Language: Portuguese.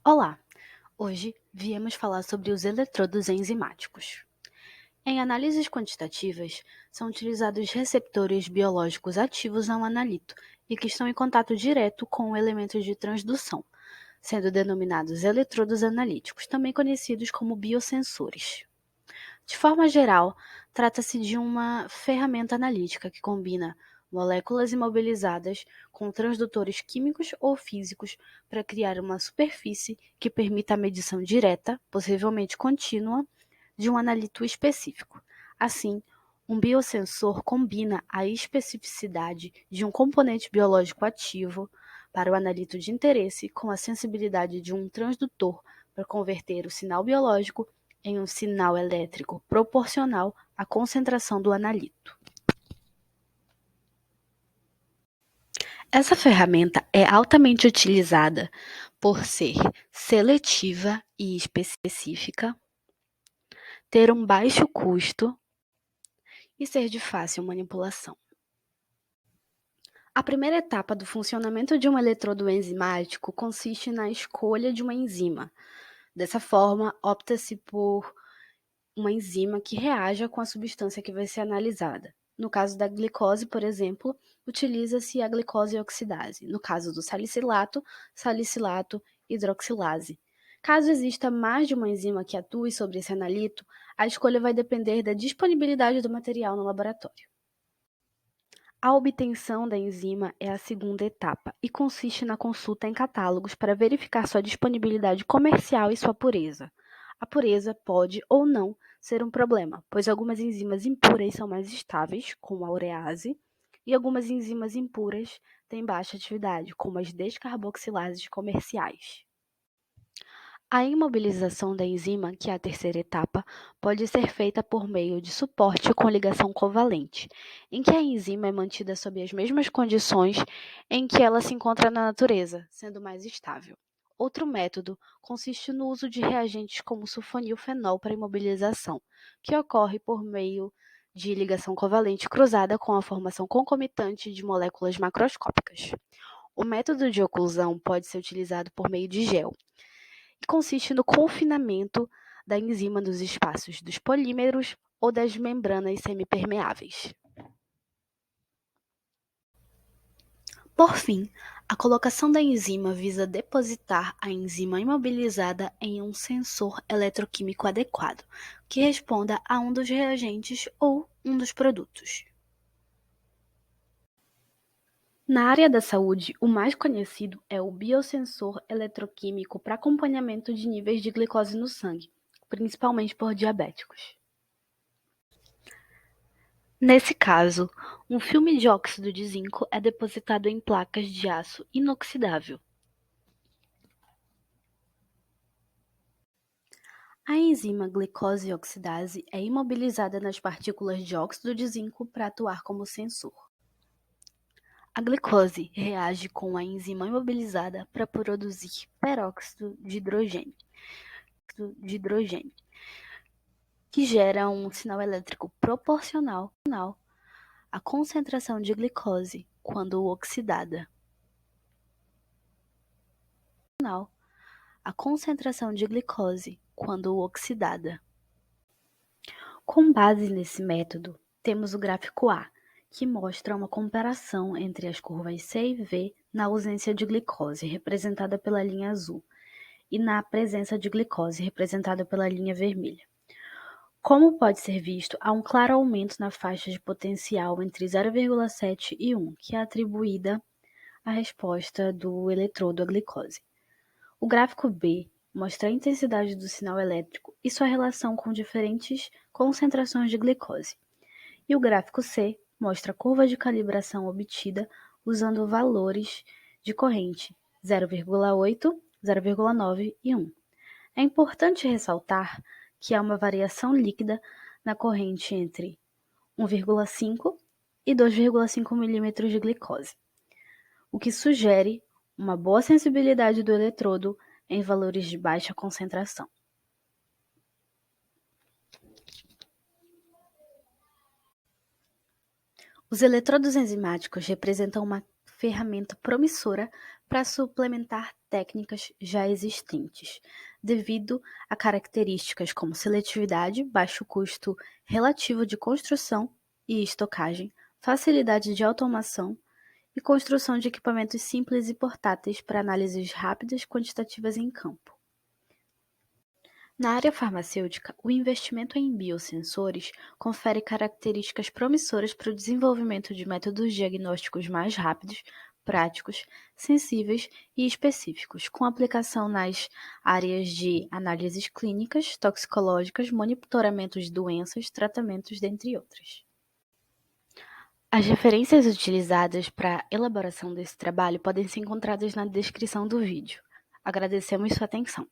Olá! Hoje viemos falar sobre os eletrodos enzimáticos. Em análises quantitativas, são utilizados receptores biológicos ativos a um analito e que estão em contato direto com elementos de transdução, sendo denominados eletrodos analíticos, também conhecidos como biosensores. De forma geral, trata-se de uma ferramenta analítica que combina moléculas imobilizadas com transdutores químicos ou físicos para criar uma superfície que permita a medição direta, possivelmente contínua, de um analito específico. Assim, um biosensor combina a especificidade de um componente biológico ativo para o analito de interesse com a sensibilidade de um transdutor para converter o sinal biológico em um sinal elétrico proporcional à concentração do analito. Essa ferramenta é altamente utilizada por ser seletiva e específica, ter um baixo custo e ser de fácil manipulação. A primeira etapa do funcionamento de um eletrodo enzimático consiste na escolha de uma enzima. Dessa forma, opta-se por uma enzima que reaja com a substância que vai ser analisada. No caso da glicose, por exemplo, utiliza-se a glicose oxidase. No caso do salicilato, salicilato hidroxilase. Caso exista mais de uma enzima que atue sobre esse analito, a escolha vai depender da disponibilidade do material no laboratório. A obtenção da enzima é a segunda etapa e consiste na consulta em catálogos para verificar sua disponibilidade comercial e sua pureza. A pureza pode ou não ser um problema, pois algumas enzimas impuras são mais estáveis, como a urease, e algumas enzimas impuras têm baixa atividade, como as descarboxilases comerciais. A imobilização da enzima, que é a terceira etapa, pode ser feita por meio de suporte com ligação covalente, em que a enzima é mantida sob as mesmas condições em que ela se encontra na natureza, sendo mais estável. Outro método consiste no uso de reagentes como sulfonilfenol para imobilização, que ocorre por meio de ligação covalente cruzada com a formação concomitante de moléculas macroscópicas. O método de oclusão pode ser utilizado por meio de gel, que consiste no confinamento da enzima nos espaços dos polímeros ou das membranas semipermeáveis. Por fim, a colocação da enzima visa depositar a enzima imobilizada em um sensor eletroquímico adequado, que responda a um dos reagentes ou um dos produtos. Na área da saúde, o mais conhecido é o biosensor eletroquímico para acompanhamento de níveis de glicose no sangue, principalmente por diabéticos. Nesse caso, um filme de óxido de zinco é depositado em placas de aço inoxidável. A enzima glicose oxidase é imobilizada nas partículas de óxido de zinco para atuar como sensor. A glicose reage com a enzima imobilizada para produzir peróxido de hidrogênio, que gera um sinal elétrico proporcional à concentração de glicose quando oxidada. A concentração de glicose quando oxidada. Com base nesse método, temos o gráfico A, que mostra uma comparação entre as curvas C e V na ausência de glicose, representada pela linha azul, e na presença de glicose, representada pela linha vermelha. Como pode ser visto, há um claro aumento na faixa de potencial entre 0,7 e 1, que é atribuída à resposta do eletrodo à glicose. O gráfico B mostra a intensidade do sinal elétrico e sua relação com diferentes concentrações de glicose. E o gráfico C mostra a curva de calibração obtida usando valores de corrente 0,8, 0,9 e 1. É importante ressaltar que há uma variação líquida na corrente entre 1,5 e 2,5 milímetros de glicose, o que sugere uma boa sensibilidade do eletrodo em valores de baixa concentração. Os eletrodos enzimáticos representam uma ferramenta promissora para suplementar técnicas já existentes, devido a características como seletividade, baixo custo relativo de construção e estocagem, facilidade de automação e construção de equipamentos simples e portáteis para análises rápidas e quantitativas em campo. Na área farmacêutica, o investimento em biosensores confere características promissoras para o desenvolvimento de métodos diagnósticos mais rápidos, práticos, sensíveis e específicos, com aplicação nas áreas de análises clínicas, toxicológicas, monitoramento de doenças, tratamentos, dentre outras. As referências utilizadas para a elaboração desse trabalho podem ser encontradas na descrição do vídeo. Agradecemos sua atenção.